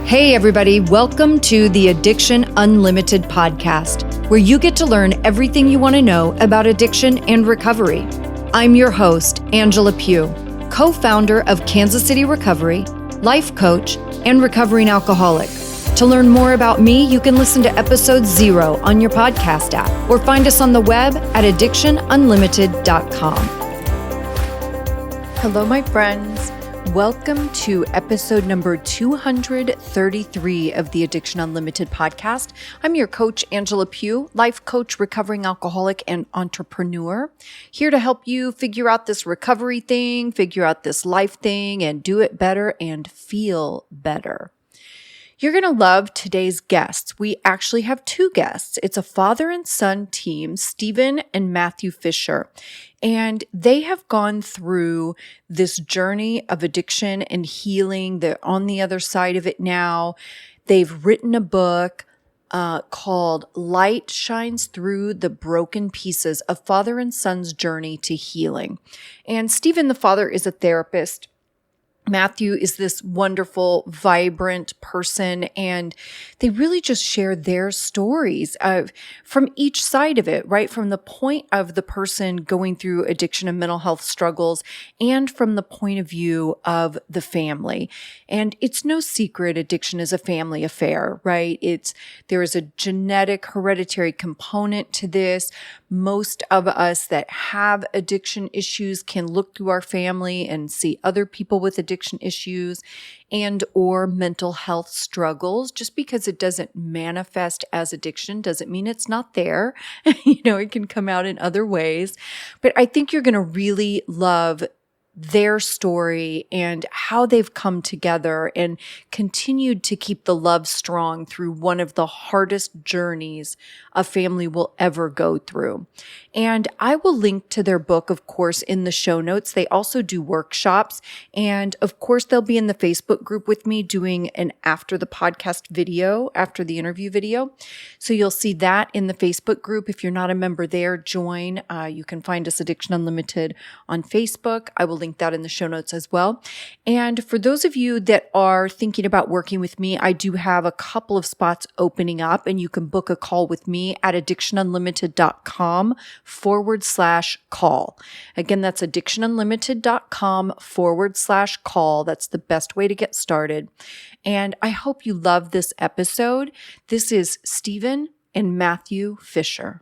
Hey everybody, welcome to the Addiction Unlimited podcast, where you get to learn everything you want to know about addiction and recovery. I'm your host, Angela Pugh, co-founder of Kansas City Recovery, life coach, and recovering alcoholic. To learn more about me, you can listen to episode 0 on your podcast app or find us on the web at addictionunlimited.com. Hello, my friends. Welcome to episode number 233 of the Addiction Unlimited podcast. I'm your coach, Angela Pugh, life coach, recovering alcoholic, and entrepreneur, here to help you figure out this recovery thing, figure out this life thing, and do it better and feel better. You're going to love today's guests. We actually have 2 guests. It's a father and son team, Stephen and Matthew Fisher. And they have gone through this journey of addiction and healing. They're on the other side of it now. They've written a book called Light Shines Through the Broken Pieces, A Father and Son's Journey to Healing. And Stephen, the father, is a therapist. Matthew is this wonderful, vibrant person, and they really just share their stories from each side of it, right? From the point of the person going through addiction and mental health struggles, and from the point of view of the family. And it's no secret addiction is a family affair, right? There is a genetic, hereditary component to this. Most of us that have addiction issues can look through our family and see other people with addiction issues and or mental health struggles. Just because it doesn't manifest as addiction doesn't mean it's not there. It can come out in other ways. But I think you're going to really love their story and how they've come together and continued to keep the love strong through one of the hardest journeys a family will ever go through. And I will link to their book, of course, in the show notes. They also do workshops. And of course, they'll be in the Facebook group with me doing an after the podcast video, after the interview video. So you'll see that in the Facebook group. If you're not a member there, join. You can find us Addiction Unlimited on Facebook. I will link that in the show notes as well. And for those of you that are thinking about working with me, I do have a couple of spots opening up, and you can book a call with me at addictionunlimited.com/call. Again, that's addictionunlimited.com/call. That's the best way to get started. And I hope you love this episode. This is Stephen and Matthew Fisher.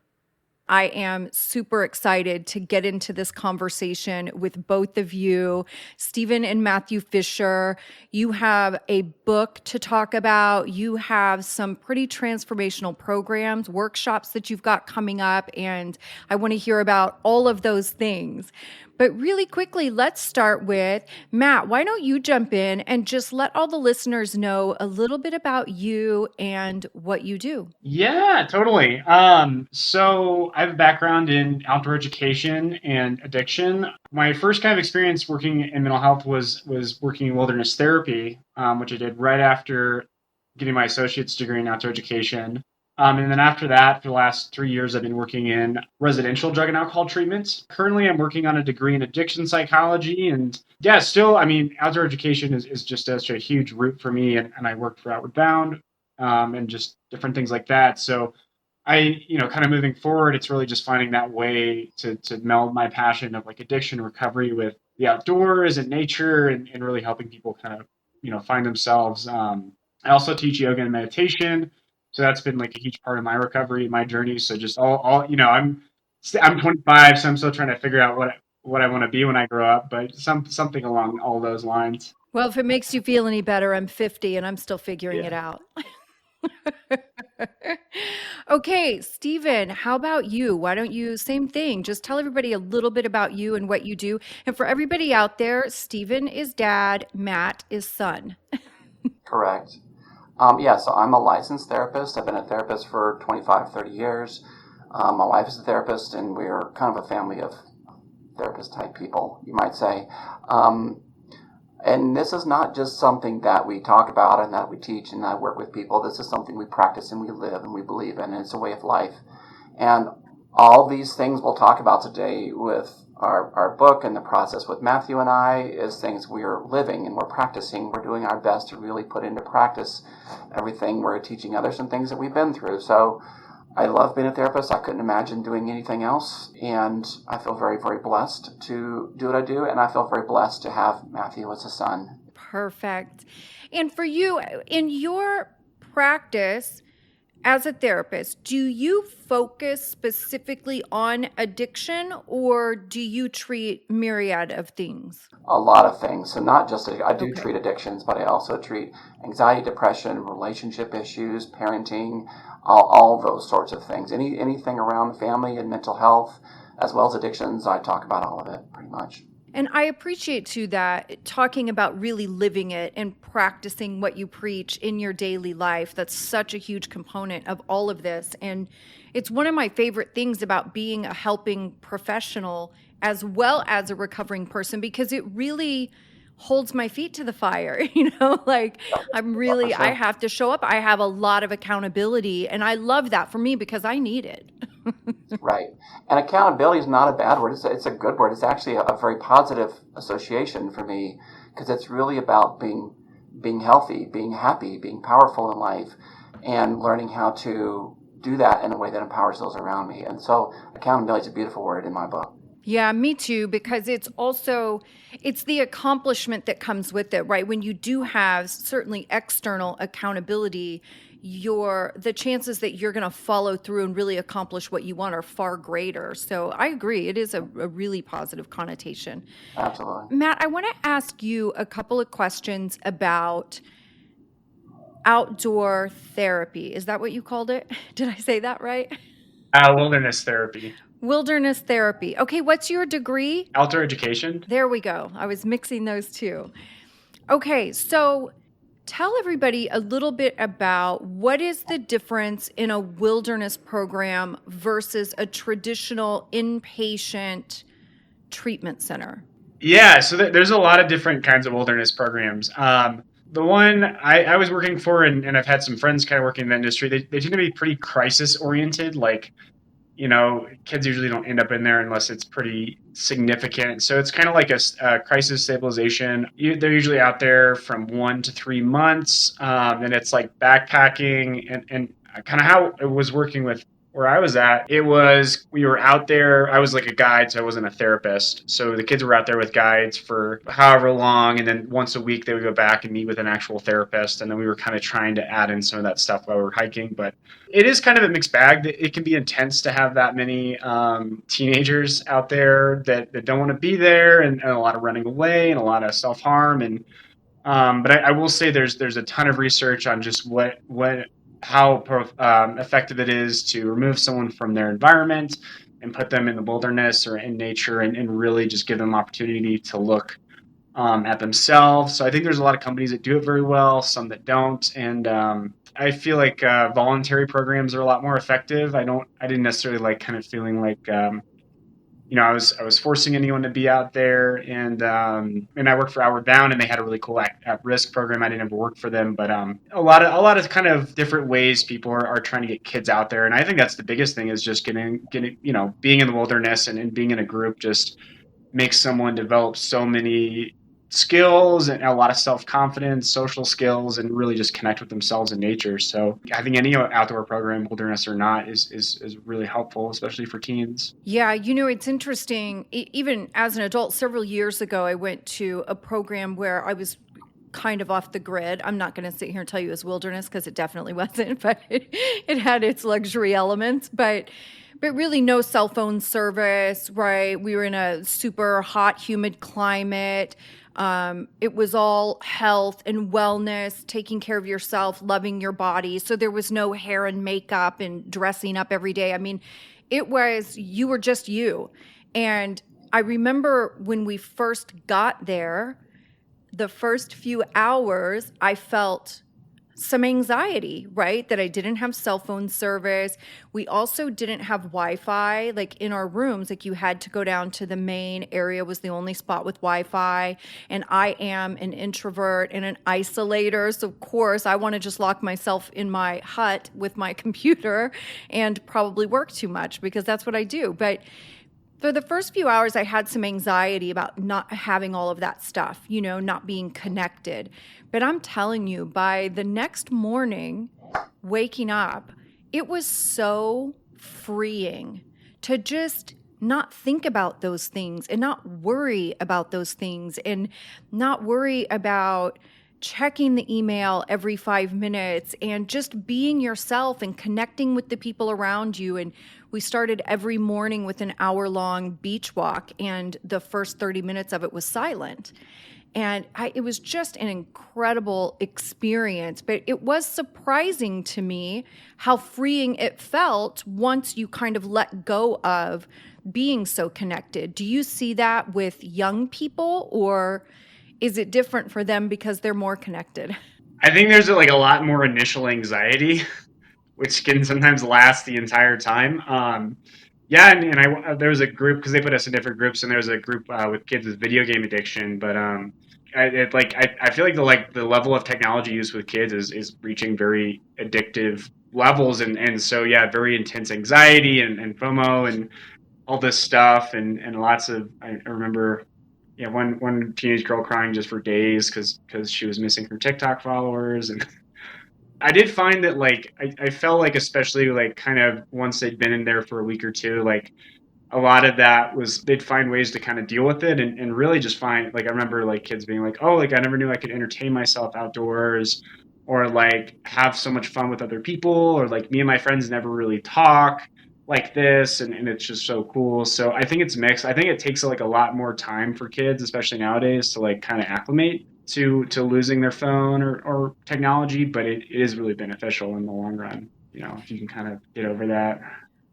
I am super excited to get into this conversation with both of you. Stephen and Matthew Fisher, you have a book to talk about. You have some pretty transformational programs, workshops that you've got coming up, and I want to hear about all of those things. But really quickly, let's start with Matt. Why don't you jump in and just let all the listeners know a little bit about you and what you do? Yeah, totally. So I have a background in outdoor education and addiction. My first kind of experience working in mental health was working in wilderness therapy, which I did right after getting my associate's degree in outdoor education. And then after that, for the last 3 years, I've been working in residential drug and alcohol treatments. Currently, I'm working on a degree in addiction psychology. And yeah, still, outdoor education is just such a huge route for me. And I work for Outward Bound and just different things like that. So kind of moving forward, it's really just finding that way to meld my passion of like addiction recovery with the outdoors and nature and really helping people kind of, find themselves. I also teach yoga and meditation. So that's been like a huge part of my recovery, my journey. So just all I'm 25, so I'm still trying to figure out what I want to be when I grow up, but something along all those lines. Well, if it makes you feel any better, I'm 50 and I'm still figuring it out. Okay, Stephen, how about you? Why don't you, same thing, just tell everybody a little bit about you and what you do. And for everybody out there, Stephen is dad, Matt is son. Correct. So I'm a licensed therapist. I've been a therapist for 25, 30 years. My wife is a therapist, and we're kind of a family of therapist-type people, you might say. And this is not just something that we talk about and that we teach and that work with people. This is something we practice and we live and we believe in, and it's a way of life. And all these things we'll talk about today with our book and the process with Matthew and I is things we're living and we're practicing. We're doing our best to really put into practice everything we're teaching others and things that we've been through. So I love being a therapist. I couldn't imagine doing anything else. And I feel very, very blessed to do what I do. And I feel very blessed to have Matthew as a son. Perfect. And for you, in your practice as a therapist, do you focus specifically on addiction or do you treat myriad of things? A lot of things. So not just, I do treat addictions, but I also treat anxiety, depression, relationship issues, parenting, all those sorts of things. Anything around family and mental health, as well as addictions, I talk about all of it pretty much. And I appreciate too that talking about really living it and practicing what you preach in your daily life. That's such a huge component of all of this. And it's one of my favorite things about being a helping professional as well as a recovering person, because it really holds my feet to the fire. Like I have to show up. I have a lot of accountability, and I love that for me because I need it. Right. And accountability is not a bad word. It's a good word. It's actually a very positive association for me, because it's really about being healthy, being happy, being powerful in life, and learning how to do that in a way that empowers those around me. And so accountability is a beautiful word in my book. Yeah, me too, because it's the accomplishment that comes with it, right? When you do have certainly external accountability, the chances that you're going to follow through and really accomplish what you want are far greater. So I agree. It is a really positive connotation. Absolutely. Matt, I want to ask you a couple of questions about outdoor therapy. Is that what you called it? Did I say that right? Wilderness therapy. Wilderness therapy. Okay, what's your degree? Outdoor education. There we go. I was mixing those two. Okay, so tell everybody a little bit about what is the difference in a wilderness program versus a traditional inpatient treatment center? Yeah, so there's a lot of different kinds of wilderness programs. The one I was working for, and I've had some friends kind of working in the industry, they tend to be pretty crisis oriented. Like, kids usually don't end up in there unless it's pretty significant. So it's kind of like a crisis stabilization. They're usually out there from 1 to 3 months. And it's like backpacking and kind of how it was working with where I was at. We were out there. I was like a guide, so I wasn't a therapist. So the kids were out there with guides for however long. And then once a week, they would go back and meet with an actual therapist. And then we were kind of trying to add in some of that stuff while we were hiking. But it is kind of a mixed bag. It can be intense to have that many teenagers out there that don't want to be there, and a lot of running away and a lot of self-harm. And but I will say there's a ton of research on just how effective it is to remove someone from their environment and put them in the wilderness or in nature, and really just give them opportunity to look at themselves. So I think there's a lot of companies that do it very well, some that don't. And I feel like voluntary programs are a lot more effective. I didn't necessarily like kind of feeling like, I was forcing anyone to be out there. And I worked for Outward Bound, and they had a really cool at-risk program. I didn't ever work for them, but a lot of kind of different ways people are trying to get kids out there. And I think that's the biggest thing, is just getting being in the wilderness and being in a group just makes someone develop so many skills and a lot of self-confidence, social skills, and really just connect with themselves in nature. So I think any outdoor program, wilderness or not, is really helpful, especially for teens. Yeah, it's interesting. Even as an adult, several years ago, I went to a program where I was kind of off the grid. I'm not going to sit here and tell you it was wilderness, because it definitely wasn't, but it had its luxury elements. But really no cell phone service, right? We were in a super hot, humid climate. It was all health and wellness, taking care of yourself, loving your body. So there was no hair and makeup and dressing up every day. I mean, you were just you. And I remember when we first got there, the first few hours, I felt some anxiety, right? That I didn't have cell phone service. We also didn't have Wi-Fi, like in our rooms. Like, you had to go down to the main area, was the only spot with Wi-Fi. And I am an introvert and an isolator. So of course I want to just lock myself in my hut with my computer and probably work too much, because that's what I do. But For the first few hours, I had some anxiety about not having all of that stuff, not being connected. But I'm telling you, by the next morning, waking up, it was so freeing to just not think about those things and not worry about those things and not worry about checking the email every 5 minutes and just being yourself and connecting with the people around you. And we started every morning with an hour-long beach walk, and the first 30 minutes of it was silent. And it was just an incredible experience, but it was surprising to me how freeing it felt once you kind of let go of being so connected. Do you see that with young people, or is it different for them because they're more connected? I think there's like a lot more initial anxiety, which can sometimes last the entire time. Yeah, and there was a group, because they put us in different groups, and there was a group with kids with video game addiction. But I feel like the level of technology used with kids is reaching very addictive levels, and so yeah, very intense anxiety and FOMO and all this stuff, and lots of I remember. Yeah, one teenage girl crying just for days because she was missing her TikTok followers, and I did find that like I felt like, especially like kind of once they'd been in there for a week or two, like a lot of that was they'd find ways to kind of deal with it, and really just find, like, I remember like kids being like, oh, like I never knew I could entertain myself outdoors, or like have so much fun with other people, or like me and my friends never really talk like this, and it's just so cool. So I think it's mixed. I think it takes like a lot more time for kids, especially nowadays, to like kind of acclimate to losing their phone or technology, but it is really beneficial in the long run, if you can kind of get over that.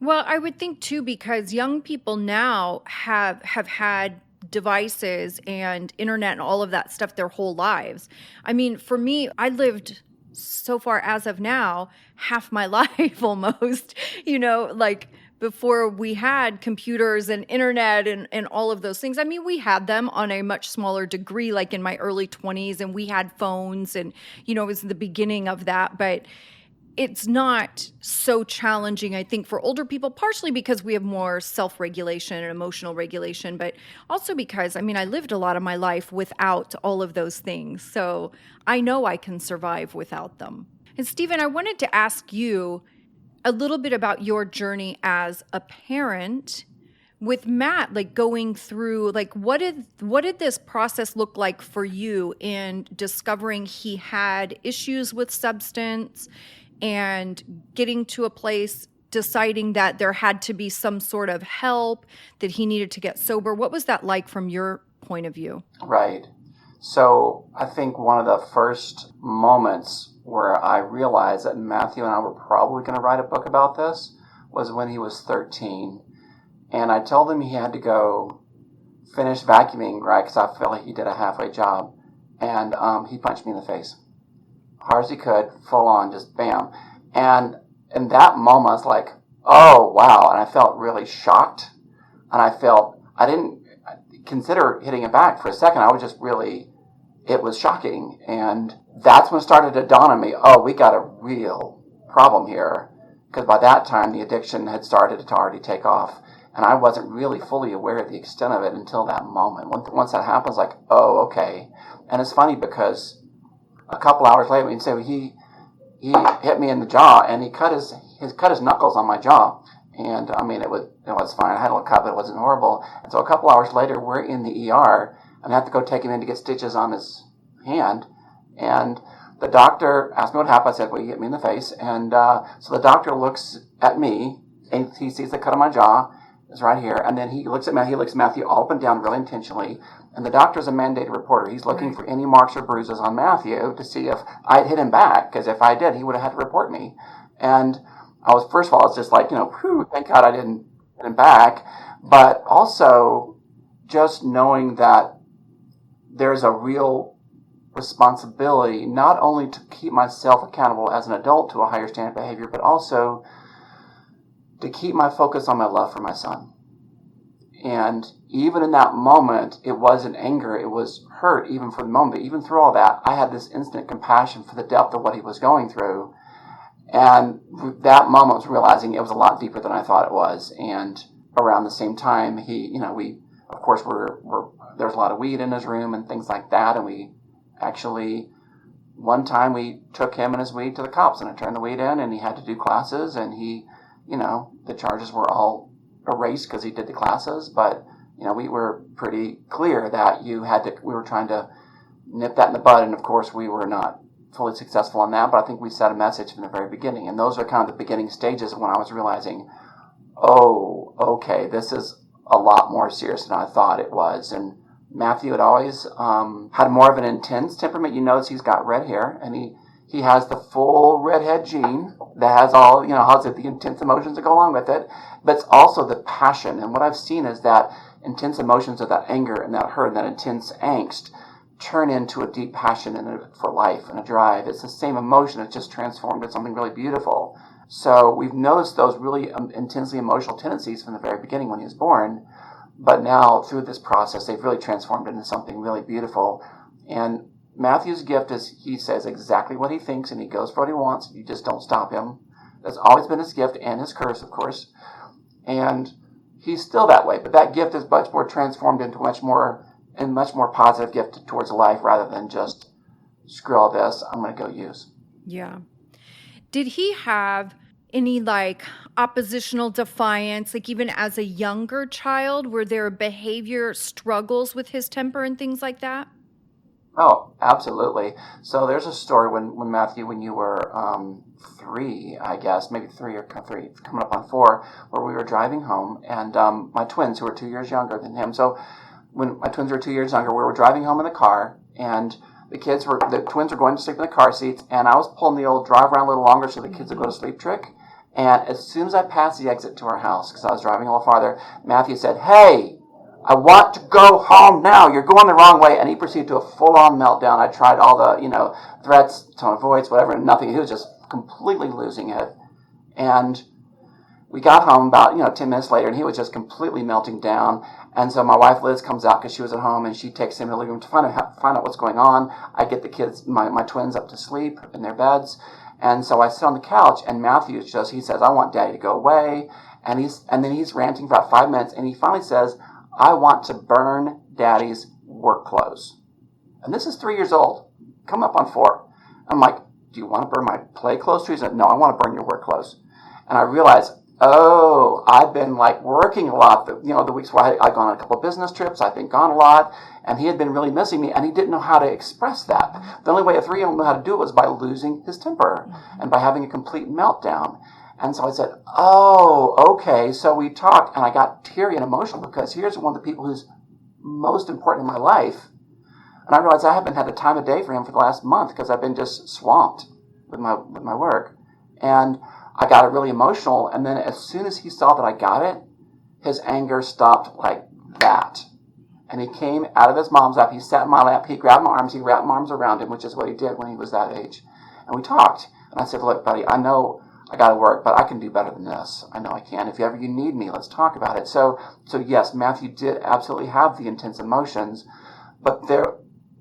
Well, I would think too, because young people now have had devices and internet and all of that stuff their whole lives. I mean, for me, I lived so far as of now, half my life almost, like before we had computers and internet and all of those things. I mean, we had them on a much smaller degree, like in my early 20s, and we had phones, and, it was the beginning of that. But it's not so challenging, I think, for older people, partially because we have more self-regulation and emotional regulation, but also because, I mean, I lived a lot of my life without all of those things. So I know I can survive without them. And Stephen, I wanted to ask you a little bit about your journey as a parent with Matt, like going through, like, what did this process look like for you in discovering he had issues with substance and getting to a place deciding that there had to be some sort of help, that he needed to get sober? What was that like from your point of view? Right. So I think one of the first moments where I realized that Matthew and I were probably going to write a book about this was when he was 13. And I told him he had to go finish vacuuming, right, because I felt like he did a halfway job. And he punched me in the face. Hard as he could, full on, just bam. And in that moment, I was like, oh, wow. And I felt really shocked. And I didn't consider hitting him back for a second. I was just really, it was shocking. And that's when it started to dawn on me, oh, we got a real problem here. Because by that time, the addiction had started to already take off. And I wasn't really fully aware of the extent of it until that moment. Once that happened, I was like, oh, okay. And it's funny because a couple hours later, he'd say, he hit me in the jaw, and he cut his knuckles on my jaw. And I mean, it was fine. I had a little cut, but it wasn't horrible. And so a couple hours later, we're in the ER, and I have to go take him in to get stitches on his hand. And the doctor asked me what happened. I said, well, he hit me in the face. And so the doctor looks at me, and he sees the cut on my jaw. It's right here. And then he looks at Matthew all up and down really intentionally. And the doctor's a mandated reporter. He's looking for any marks or bruises on Matthew to see if I'd hit him back, because if I did, he would have had to report me. And first of all, it's just like, whew, thank God I didn't hit him back. But also just knowing that there's a real responsibility not only to keep myself accountable as an adult to a higher standard of behavior, but also to keep my focus on my love for my son. And even in that moment, it wasn't anger, it was hurt even for the moment. But even through all that, I had this instant compassion for the depth of what he was going through. And that moment was realizing it was a lot deeper than I thought it was. And around the same time, we, of course, there's a lot of weed in his room and things like that. And we actually, one time we took him and his weed to the cops, and I turned the weed in, and he had to do classes, and the charges were all erased because he did the classes. But, we were pretty clear that we were trying to nip that in the bud. And of course we were not fully successful on that, but I think we set a message from the very beginning. And those are kind of the beginning stages when I was realizing, oh, okay, this is a lot more serious than I thought it was. And Matthew had always had more of an intense temperament. You notice he's got red hair, and he has the full redhead gene that has all, has the intense emotions that go along with it, but it's also the passion. And what I've seen is that intense emotions of that anger and that hurt and that intense angst turn into a deep passion for life and a drive. It's the same emotion, it's just transformed into something really beautiful. So we've noticed those really intensely emotional tendencies from the very beginning when he was born, but now through this process they've really transformed into something really beautiful. And Matthew's gift is he says exactly what he thinks, and he goes for what he wants. You just don't stop him. That's always been his gift, and his curse, of course. And he's still that way, but that gift is much more transformed into much more positive gift towards life, rather than just screw all this, I'm going to go use. Yeah. Did he have any oppositional defiance, even as a younger child? Were there behavior struggles with his temper and things like that? Oh, absolutely. So there's a story when Matthew, when you were 3, I guess, maybe 3 or 3, coming up on 4, where we were driving home, and my twins, who were 2 years younger than him. So when my twins were 2 years younger, we were driving home in the car, and the twins were going to sleep in the car seats, and I was pulling the old drive around a little longer so the kids would go to sleep trick. And as soon as I passed the exit to our house, because I was driving a little farther, Matthew said, "Hey, I want to go home now. You're going the wrong way." And he proceeded to a full-on meltdown. I tried all the, threats, tone of voice, whatever, and nothing. He was just completely losing it. And we got home about, 10 minutes later, and he was just completely melting down. And so my wife, Liz, comes out because she was at home, and she takes him to the living room to find out what's going on. I get the kids, my twins, up to sleep in their beds. And so I sit on the couch, and Matthew he says, "I want Daddy to go away." And then he's ranting for about 5 minutes, and he finally says, "I want to burn Daddy's work clothes." And this is 3 years old, come up on 4. I'm like, "Do you want to burn my play clothes too?" He said, "No, I want to burn your work clothes." And I realized, oh, I've been working a lot. The weeks where I'd gone on a couple of business trips, I've been gone a lot, and he had been really missing me, and he didn't know how to express that. The only way a 3-year-old knew how to do it was by losing his temper and by having a complete meltdown. And so I said, oh, okay. So we talked, and I got teary and emotional because here's one of the people who's most important in my life. And I realized I haven't had the time of day for him for the last month because I've been just swamped with my work. And I got really emotional. And then as soon as he saw that I got it, his anger stopped like that. And he came out of his mom's lap. He sat in my lap. He grabbed my arms. He wrapped my arms around him, which is what he did when he was that age. And we talked. And I said, "Look, buddy, I know I got to work, but I can do better than this. I know I can. If ever you need me, let's talk about it." So yes, Matthew did absolutely have the intense emotions, but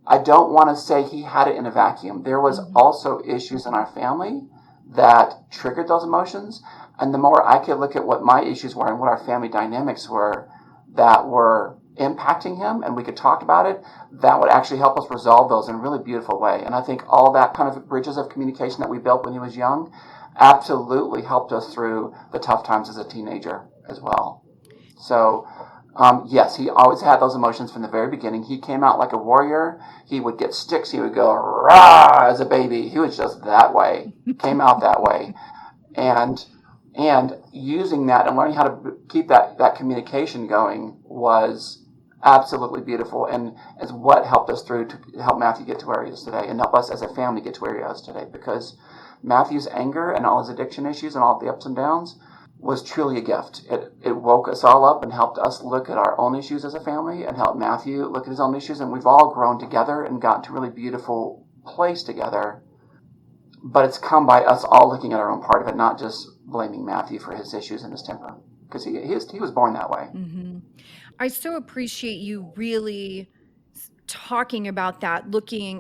I don't want to say he had it in a vacuum. There was also issues in our family that triggered those emotions. And the more I could look at what my issues were and what our family dynamics were that were impacting him, and we could talk about it, that would actually help us resolve those in a really beautiful way. And I think all that kind of bridges of communication that we built when he was young absolutely helped us through the tough times as a teenager as well. So, yes, he always had those emotions from the very beginning. He came out like a warrior. He would get sticks. He would go, rah, as a baby. He was just that way, came out that way. And using that and learning how to keep that communication going was absolutely beautiful, and is what helped us through to help Matthew get to where he is today, and help us as a family get to where he is today, because Matthew's anger and all his addiction issues and all the ups and downs was truly a gift. It woke us all up and helped us look at our own issues as a family and helped Matthew look at his own issues, and we've all grown together and gotten to a really beautiful place together. But it's come by us all looking at our own part of it, not just blaming Matthew for his issues and his temper, because he was born that way. Mm-hmm. I so appreciate you really talking about that,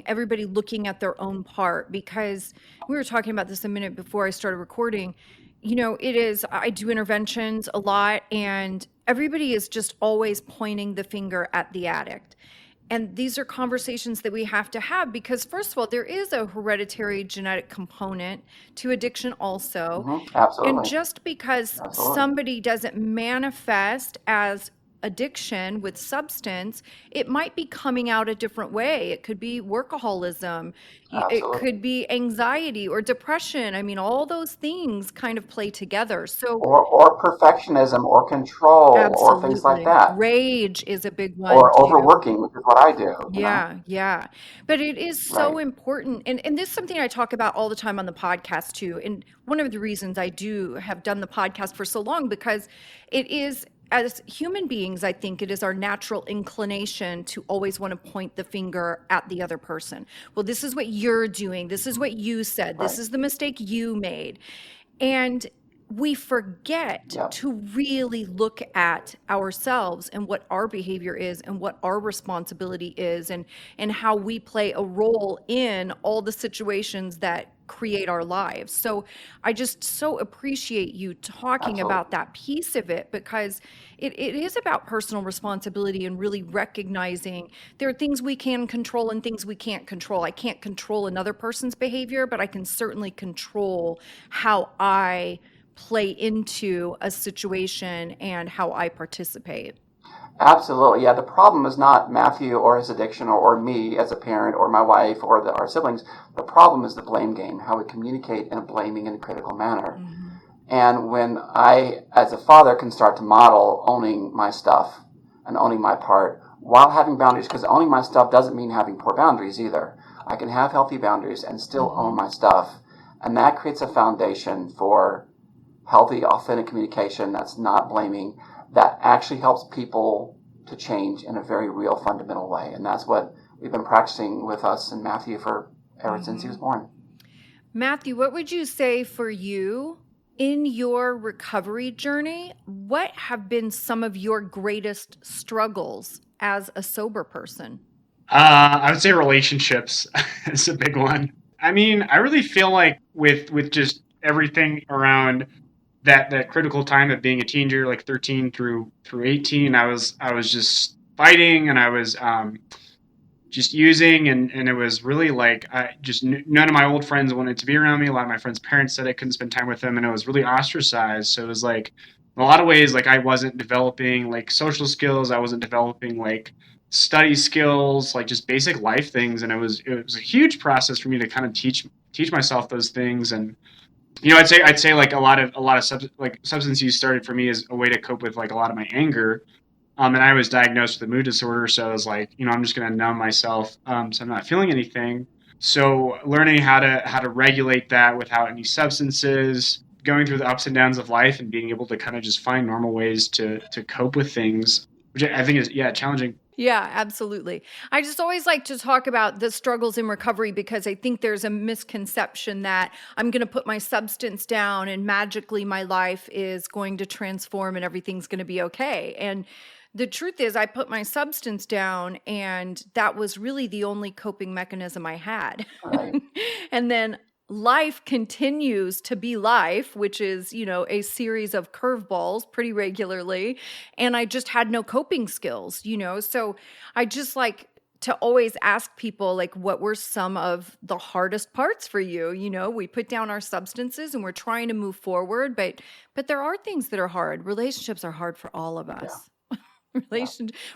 everybody looking at their own part, because we were talking about this a minute before I started recording. it is, I do interventions a lot, and everybody is just always pointing the finger at the addict. And these are conversations that we have to have because, first of all, there is a hereditary genetic component to addiction also. And Absolutely. just because Absolutely. somebody doesn't manifest as addiction with substance, it might be coming out a different way. It could be workaholism, it Absolutely. could be anxiety or depression. I mean, all those things kind of play together. So, Or perfectionism or control or things like absolutely. that. Rage is a big one Or too. overworking, which is what I do. Yeah, yeah. But it is so Right. important. And this is something I talk about all the time on the podcast too. And one of the reasons I do have done the podcast for so long, because it is, as human beings, I think it is our natural inclination to always want to point the finger at the other person. Well, this is what you're doing. This is what you said. This Right. is the mistake you made. And we forget Yep. to really look at ourselves and what our behavior is and what our responsibility is, and how we play a role in all the situations that create our lives. So I just so appreciate you talking about Absolutely. that piece of it, because it is about personal responsibility and really recognizing there are things we can control and things we can't control. I can't control another person's behavior, but I can certainly control how I play into a situation and how I participate. Absolutely. Yeah, the problem is not Matthew or his addiction or me as a parent or my wife or our siblings. The problem is the blame game, how we communicate in a blaming and critical manner. Mm-hmm. And when I, as a father, can start to model owning my stuff and owning my part while having boundaries, because owning my stuff doesn't mean having poor boundaries either. I can have healthy boundaries and still Mm-hmm. own my stuff. And that creates a foundation for healthy, authentic communication that's not blaming, that actually helps people to change in a very real, fundamental way. And that's what we've been practicing with us and Matthew for ever since he was born. Matthew, what would you say for you in your recovery journey? What have been some of your greatest struggles as a sober person? I would say relationships is a big one. I mean, I really feel like with just everything around that critical time of being a teenager, like 13 through 18, I was just fighting, and I was just using, and it was really like none of my old friends wanted to be around me. A lot of my friends' parents said I couldn't spend time with them, and I was really ostracized. So it was like in a lot of ways, like I wasn't developing like social skills. I wasn't developing like study skills, like just basic life things. And it was a huge process for me to kind of teach myself those things. And I'd say like a lot of substance use started for me as a way to cope with like a lot of my anger. And I was diagnosed with a mood disorder, so I was like, I'm just going to numb myself, so I'm not feeling anything. So learning how to regulate that without any substances, going through the ups and downs of life, and being able to kind of just find normal ways to cope with things, which I think is challenging. Yeah, absolutely. I just always like to talk about the struggles in recovery, because I think there's a misconception that I'm going to put my substance down and magically my life is going to transform and everything's going to be okay. And the truth is, I put my substance down, and that was really the only coping mechanism I had. Right. And then life continues to be life, which is, a series of curveballs pretty regularly. And I just had no coping skills, So I just like to always ask people, like, what were some of the hardest parts for you? We put down our substances and we're trying to move forward, but there are things that are hard. Relationships are hard for all of us. Yeah.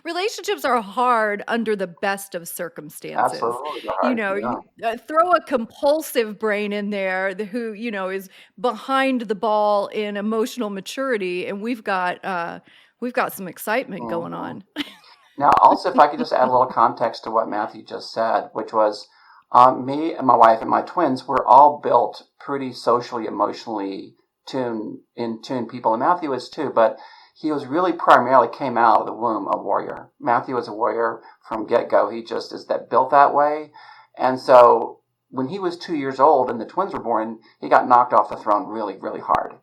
Relationships are hard under the best of circumstances. Absolutely. Right. Yeah. You throw a compulsive brain in there who, is behind the ball in emotional maturity, and we've got some excitement going Mhm. on. Now, also, if I could just add a little context to what Matthew just said, which was me and my wife and my twins, we're all built pretty socially, emotionally in tune people. And Matthew is too, but he was really primarily came out of the womb a warrior. Matthew was a warrior from get-go. He just is built that way. And so when he was 2 years old and the twins were born, he got knocked off the throne really, really hard.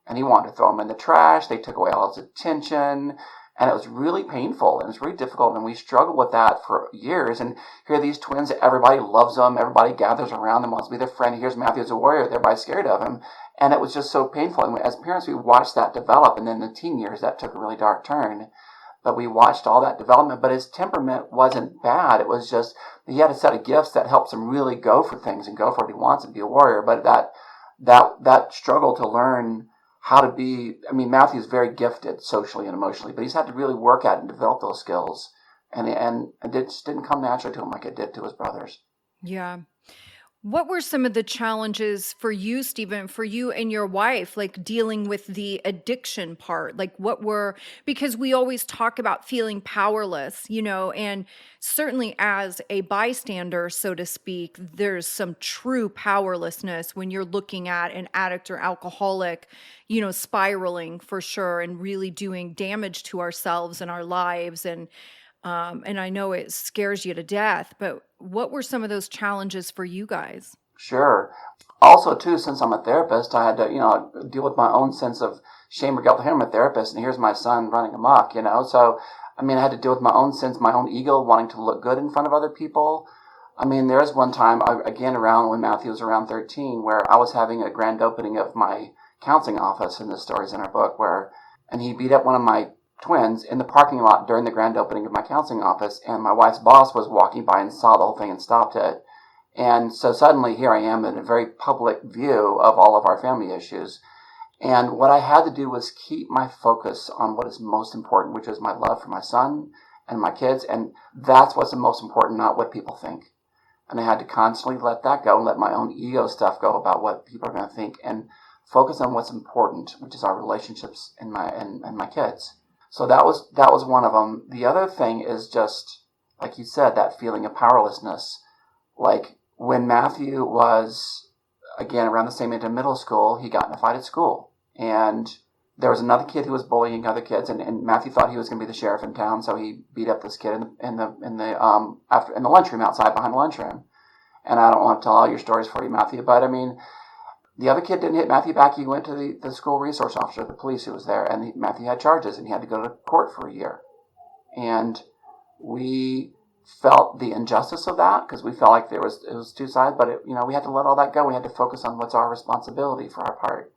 And he wanted to throw them in the trash. They took away all his attention. And it was really painful and it's really difficult. And we struggled with that for years. And here are these twins, everybody loves them. Everybody gathers around them, wants to be their friend. Here's Matthew as a warrior. Everybody's scared of him. And it was just so painful. And as parents, we watched that develop. And then in the teen years, that took a really dark turn. But we watched all that development. But his temperament wasn't bad. It was just he had a set of gifts that helps him really go for things and go for what he wants and be a warrior. But that struggle to learn how to be, I mean, Matthew's very gifted socially and emotionally, but he's had to really work at and develop those skills. And it just didn't come naturally to him like it did to his brothers. Yeah. What were some of the challenges for you, Stephen, for you and your wife, like dealing with the addiction part? Like because we always talk about feeling powerless, and certainly as a bystander, so to speak, there's some true powerlessness when you're looking at an addict or alcoholic, spiraling for sure and really doing damage to ourselves and our lives. And I know it scares you to death, but what were some of those challenges for you guys? Sure. Also, too, since I'm a therapist, I had to, deal with my own sense of shame or guilt. Here I'm a therapist, and here's my son running amok, So, I mean, I had to deal with my own sense, my own ego, wanting to look good in front of other people. I mean, there was one time, again, around when Matthew was around 13, where I was having a grand opening of my counseling office, and the story's in our book, and he beat up one of my twins in the parking lot during the grand opening of my counseling office, and my wife's boss was walking by and saw the whole thing and stopped it. And so suddenly here I am in a very public view of all of our family issues. And what I had to do was keep my focus on what is most important, which is my love for my son and my kids. And that's what's the most important, not what people think. And I had to constantly let that go and let my own ego stuff go about what people are going to think and focus on what's important, which is our relationships and my kids. So that was one of them. The other thing is just, like you said, that feeling of powerlessness. Like when Matthew was, again, around the same age in middle school, he got in a fight at school. And there was another kid who was bullying other kids, and Matthew thought he was going to be the sheriff in town, so he beat up this kid in the lunchroom outside behind the lunchroom. And I don't want to tell all your stories for you, Matthew, but I mean, the other kid didn't hit Matthew back. He went to the school resource officer, the police who was there, and Matthew had charges, and he had to go to court for a year. And we felt the injustice of that because we felt like it was two sides, but we had to let all that go. We had to focus on what's our responsibility for our part,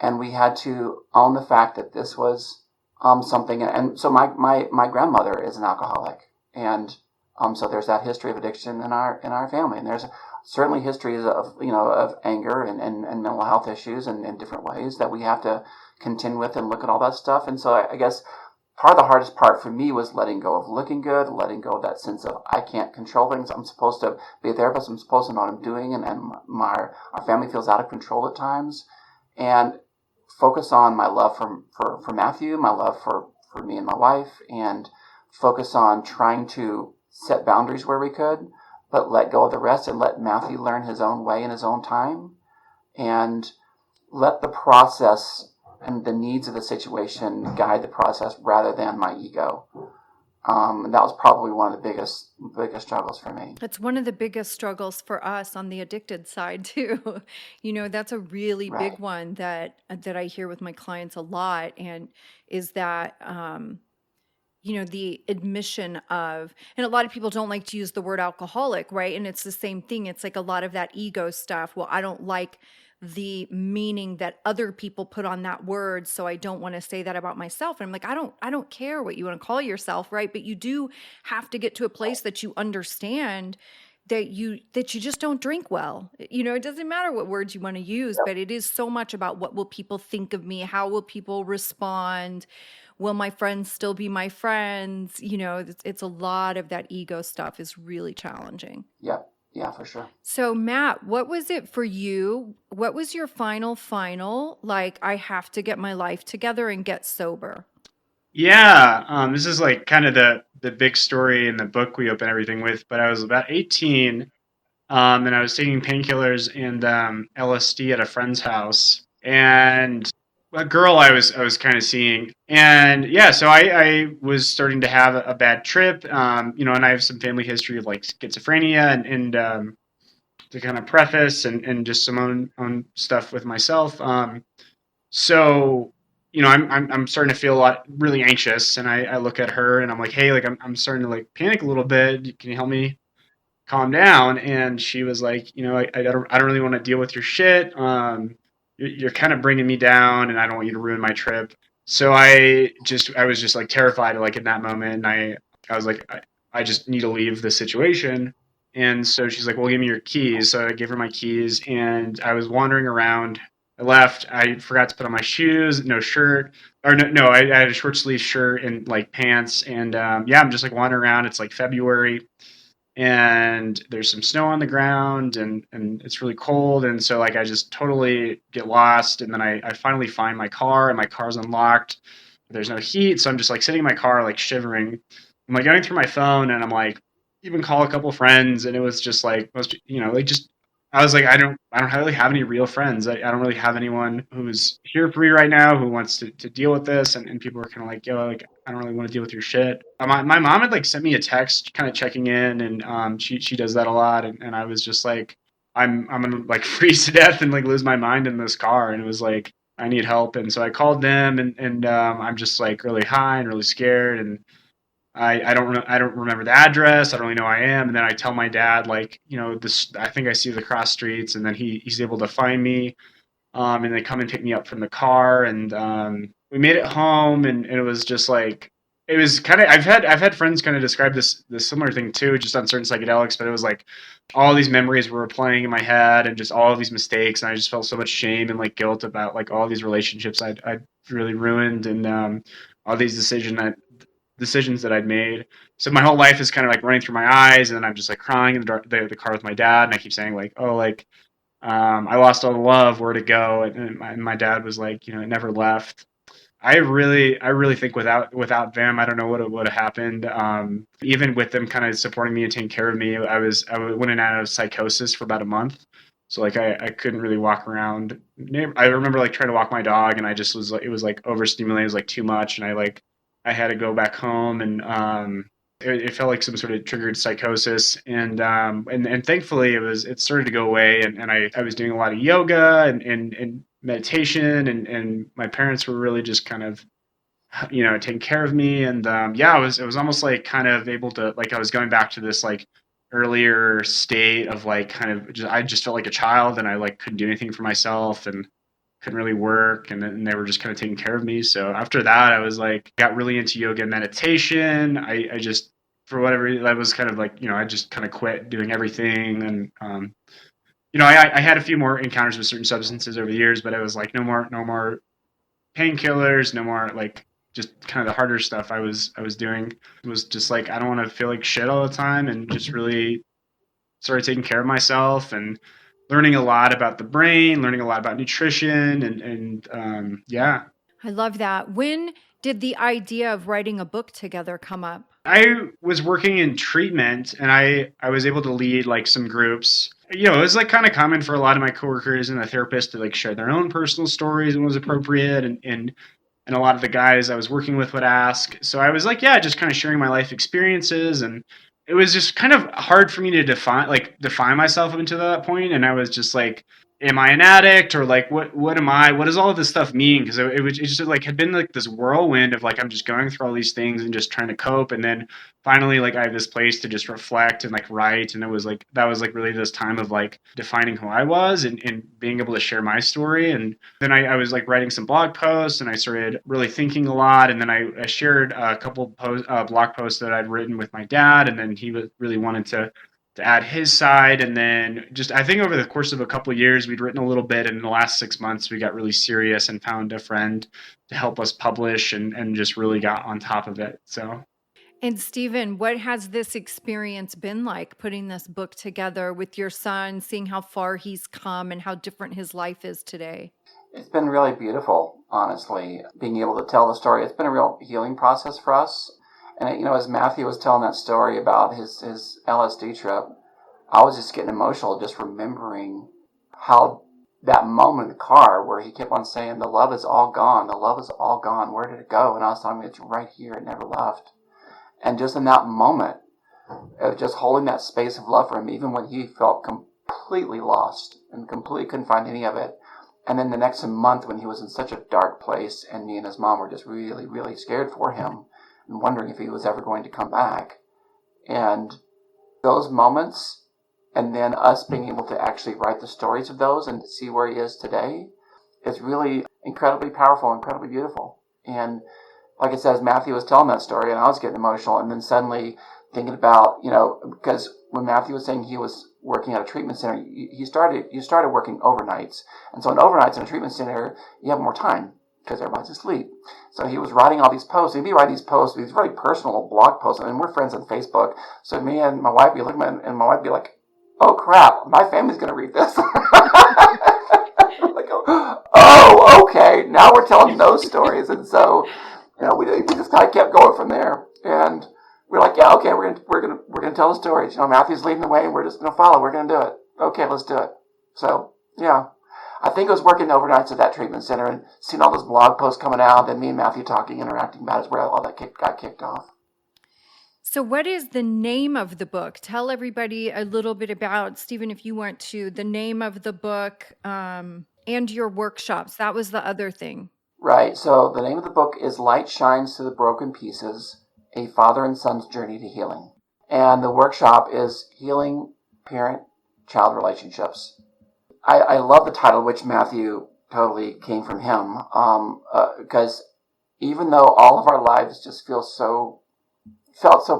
and we had to own the fact that this was something. And so my grandmother is an alcoholic, and so there's that history of addiction in our family, and there's certainly histories of anger and mental health issues and in different ways that we have to contend with and look at all that stuff. And so I guess part of the hardest part for me was letting go of looking good, letting go of that sense of I can't control things. I'm supposed to be a therapist. I'm supposed to know what I'm doing, and our family feels out of control at times. And focus on my love for Matthew, my love for me and my wife, and focus on trying to set boundaries where we could, but let go of the rest and let Matthew learn his own way in his own time, and let the process and the needs of the situation guide the process rather than my ego. And that was probably one of the biggest struggles for me. That's one of the biggest struggles for us on the addicted side too. That's a really Right. big one that I hear with my clients a lot, and is that the admission of, and a lot of people don't like to use the word alcoholic, right? And it's the same thing. It's like a lot of that ego stuff. Well, I don't like the meaning that other people put on that word, so I don't want to say that about myself. And I'm like, I don't care what you want to call yourself, right? But you do have to get to a place that you understand that you just don't drink well. It doesn't matter what words you want to use, but it is so much about what will people think of me? How will people respond? Will my friends still be my friends? It's a lot of that ego stuff is really challenging. Yep. Yeah, for sure. So Matt, what was it for you? What was your final, like, I have to get my life together and get sober? Yeah, this is like kind of the big story in the book we open everything with. But I was about 18, and I was taking painkillers and LSD at a friend's house, and a girl I was kind of seeing, and yeah, so I was starting to have a bad trip, and I have some family history of like schizophrenia and to kind of preface and just some own stuff with myself. So I'm starting to feel really anxious, and I look at her and I'm like, hey, like I'm starting to like panic a little bit. Can you help me calm down? And she was like, I don't really want to deal with your shit. You're kind of bringing me down, and I don't want you to ruin my trip. So I was just like terrified, like in that moment, and I was like, I just need to leave the situation. And so she's like, well, give me your keys. So I gave her my keys, and I was wandering around. I left. I forgot to put on my shoes, no shirt, or no, I had a short sleeve shirt and like pants, and yeah, I'm just like wandering around. It's like February, and there's some snow on the ground, and it's really cold, and so like I just totally get lost, and then I finally find my car, and my car's unlocked. There's no heat, so I'm just like sitting in my car like shivering. I'm like going through my phone, and I'm like even call a couple friends, and it was just like most, like just I was like I don't really have any real friends. I don't really have anyone who's here for me right now who wants to deal with this, and people are kind of like, yo, like I don't really want to deal with your shit. My mom had like sent me a text kind of checking in, and she does that a lot, and I was just like, I'm gonna like freeze to death and like lose my mind in this car, and it was like I need help. And so I called them, and I'm just like really high and really scared, and I don't remember the address. I don't really know who I am. And then I tell my dad, like, this, I think I see the cross streets, and then he's able to find me. And they come and pick me up from the car, and we made it home, and it was just like, it was kind of, I've had friends kind of describe this similar thing too, just on certain psychedelics, but it was like all these memories were playing in my head, and just all of these mistakes, and I just felt so much shame and like guilt about like all these relationships I'd really ruined, and all these decisions that I'd made. So my whole life is kind of like running through my eyes, and then I'm just like crying in the car with my dad, and I keep saying like, oh, like I lost all the love, where'd it go? And my dad was like, it never left. I really think without them, I don't know what would have happened. Even with them kind of supporting me and taking care of me, I went in and out of psychosis for about a month. So like I couldn't really walk around. I remember like trying to walk my dog, and I just was like, it was like overstimulated, it was like too much, and I had to go back home, and it felt like some sort of triggered psychosis, and thankfully it started to go away, and I was doing a lot of yoga and meditation, and my parents were really just kind of taking care of me, and yeah, it was almost like kind of able to, like, I was going back to this like earlier state of like kind of I just felt like a child, and I like couldn't do anything for myself, and couldn't really work, and they were just kind of taking care of me. So after that, I was like, got really into yoga and meditation. I just, for whatever reason, I was kind of like, I just kind of quit doing everything. And I had a few more encounters with certain substances over the years, but it was like no more painkillers, no more like just kind of the harder stuff I was doing. It was just like, I don't want to feel like shit all the time, and just really started taking care of myself, and learning a lot about the brain, learning a lot about nutrition, and yeah. I love that. When did the idea of writing a book together come up? I was working in treatment, and I was able to lead like some groups. It was like kind of common for a lot of my coworkers and the therapists to like share their own personal stories when it was appropriate, and a lot of the guys I was working with would ask. So I was like, yeah, just kind of sharing my life experiences, and it was just kind of hard for me to define myself up until that point. And I was just like, am I an addict, or like what am I? What does all of this stuff mean? Because it just like had been like this whirlwind of like I'm just going through all these things and just trying to cope, and then finally like I have this place to just reflect and like write, and it was like that was like really this time of like defining who I was, and being able to share my story. And then I was like writing some blog posts, and I started really thinking a lot, and then I shared a couple blog posts that I'd written with my dad, and then he really wanted to add his side. And then just I think over the course of a couple of years we'd written a little bit, and in the last 6 months we got really serious and found a friend to help us publish, and just really got on top of it. So And Stephen, what has this experience been like, putting this book together with your son, seeing how far he's come and how different his life is today? It's been really beautiful, honestly, being able to tell the story. It's been a real healing process for us. And, as Matthew was telling that story about his LSD trip, I was just getting emotional just remembering how that moment in the car where he kept on saying, the love is all gone, the love is all gone, where did it go? And I was telling him, it's right here, it never left. And just in that moment of just holding that space of love for him, even when he felt completely lost and completely couldn't find any of it, And then the next month, when he was in such a dark place, and me and his mom were just really, really scared for him and wondering if he was ever going to come back. And those moments, and then us being able to actually write the stories of those and see where he is today, is really incredibly powerful, incredibly beautiful. And like I said, as Matthew was telling that story, and I was getting emotional, and then suddenly thinking about, because when Matthew was saying he was working at a treatment center, you started working overnights. And so in overnights in a treatment center, you have more time because everybody's asleep. So he was writing all these posts. He'd be writing these posts, these very personal blog posts, and we're friends on Facebook. So me and my wife would be looking at it, and my wife would be like, oh crap, my family's going to read this. Like, oh, okay, now we're telling those stories. And so, we just kind of kept going from there. And we're like, yeah, okay, we're gonna tell the stories. Matthew's leading the way, and we're just gonna follow. We're gonna do it. Okay, let's do it. So, yeah, I think it was working overnights at that treatment center and seeing all those blog posts coming out, then me and Matthew talking, interacting about it, is where all that got kicked off. So what is the name of the book? Tell everybody a little bit about, Stephen, if you want to, the name of the book and your workshops. That was the other thing. Right. So the name of the book is Light Shines Through the Broken Pieces, A Father and Son's Journey to Healing. And the workshop is Healing Parent-Child Relationships. I love the title, which Matthew totally came from him, because even though all of our lives just felt so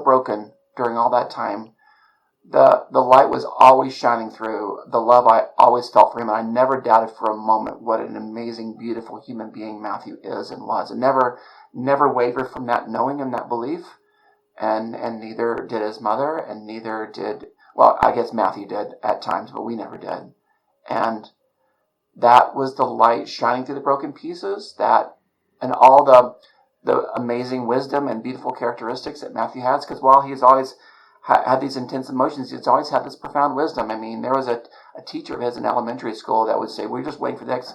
broken during all that time, the light was always shining through. The love I always felt for him, and I never doubted for a moment what an amazing, beautiful human being Matthew is and was, and never wavered from that knowing and that belief. And neither did his mother, and neither did, well, I guess Matthew did at times, but we never did. And that was the light shining through the broken pieces, and all the amazing wisdom and beautiful characteristics that Matthew has, because while he's always had these intense emotions, he's always had this profound wisdom. I mean, there was a teacher of his in elementary school that would say, we're just waiting for the next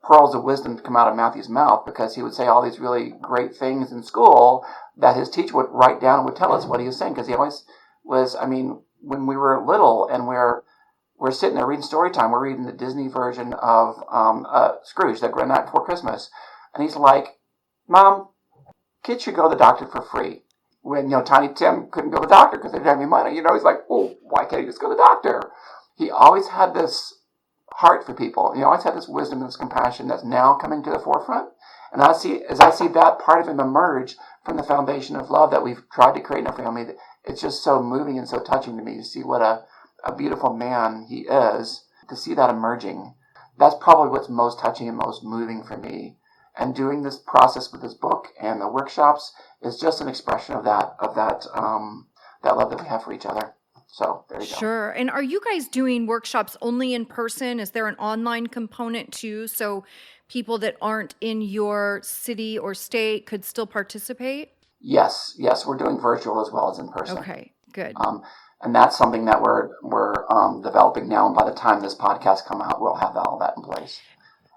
pearls of wisdom to come out of Matthew's mouth, because he would say all these really great things in school that his teacher would write down and would tell us what he was saying, because he always was, when we were little and we're sitting there reading story time, we're reading the Disney version of Scrooge, the Night Before Christmas, and he's like, Mom, kids should go to the doctor for free. When, Tiny Tim couldn't go to the doctor because they didn't have any money, he's like, well, why can't he just go to the doctor? He always had this heart for people. He always had this wisdom and this compassion that's now coming to the forefront. And as I see that part of him emerge from the foundation of love that we've tried to create in our family, it's just so moving and so touching to me to see what a beautiful man he is, to see that emerging. That's probably what's most touching and most moving for me. And doing this process with this book and the workshops is just an expression of that love that we have for each other. So there you go. Sure. And are you guys doing workshops only in person? Is there an online component too? So people that aren't in your city or state could still participate? Yes, we're doing virtual as well as in person. Okay, good. And that's something that we're developing now. And by the time this podcast comes out, we'll have all that in place.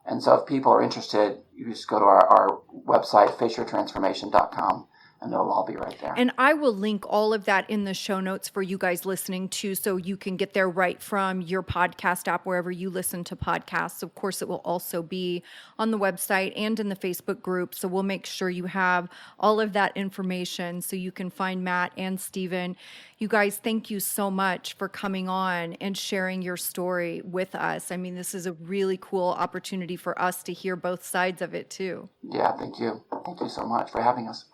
And so if people are interested, you just go to our website, fishertransformation.com, and it'll all be right there. And I will link all of that in the show notes for you guys listening too, so you can get there right from your podcast app, wherever you listen to podcasts. Of course, it will also be on the website and in the Facebook group. So we'll make sure you have all of that information so you can find Matt and Stephen. You guys, thank you so much for coming on and sharing your story with us. This is a really cool opportunity for us to hear both sides of it too. Yeah, thank you. Thank you so much for having us.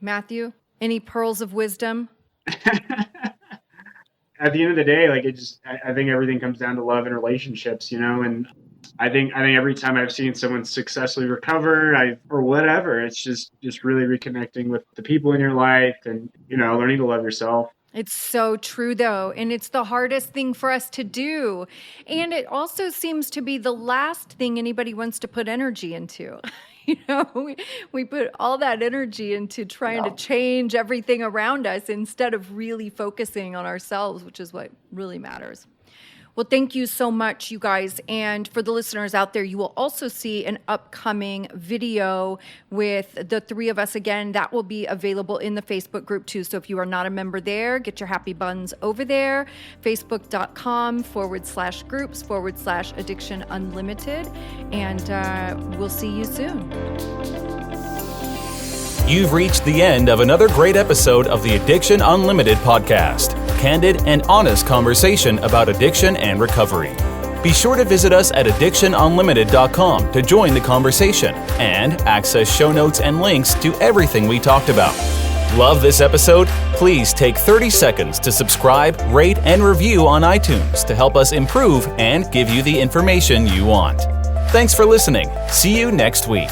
Matthew, any pearls of wisdom? At the end of the day, I think everything comes down to love and relationships, and I think every time I've seen someone successfully recover, or whatever, it's just really reconnecting with the people in your life and, learning to love yourself. It's so true, though, and it's the hardest thing for us to do. And it also seems to be the last thing anybody wants to put energy into. We put all that energy into trying to change everything around us instead of really focusing on ourselves, which is what really matters. Well, thank you so much, you guys. And for the listeners out there, you will also see an upcoming video with the three of us again. That will be available in the Facebook group too. So if you are not a member there, get your happy buns over there. Facebook.com/groups/Addiction Unlimited. And we'll see you soon. You've reached the end of another great episode of the Addiction Unlimited podcast. Candid and honest conversation about addiction and recovery. Be sure to visit us at addictionunlimited.com to join the conversation and access show notes and links to everything we talked about. Love this episode? Please take 30 seconds to subscribe, rate, and review on iTunes to help us improve and give you the information you want. Thanks for listening. See you next week.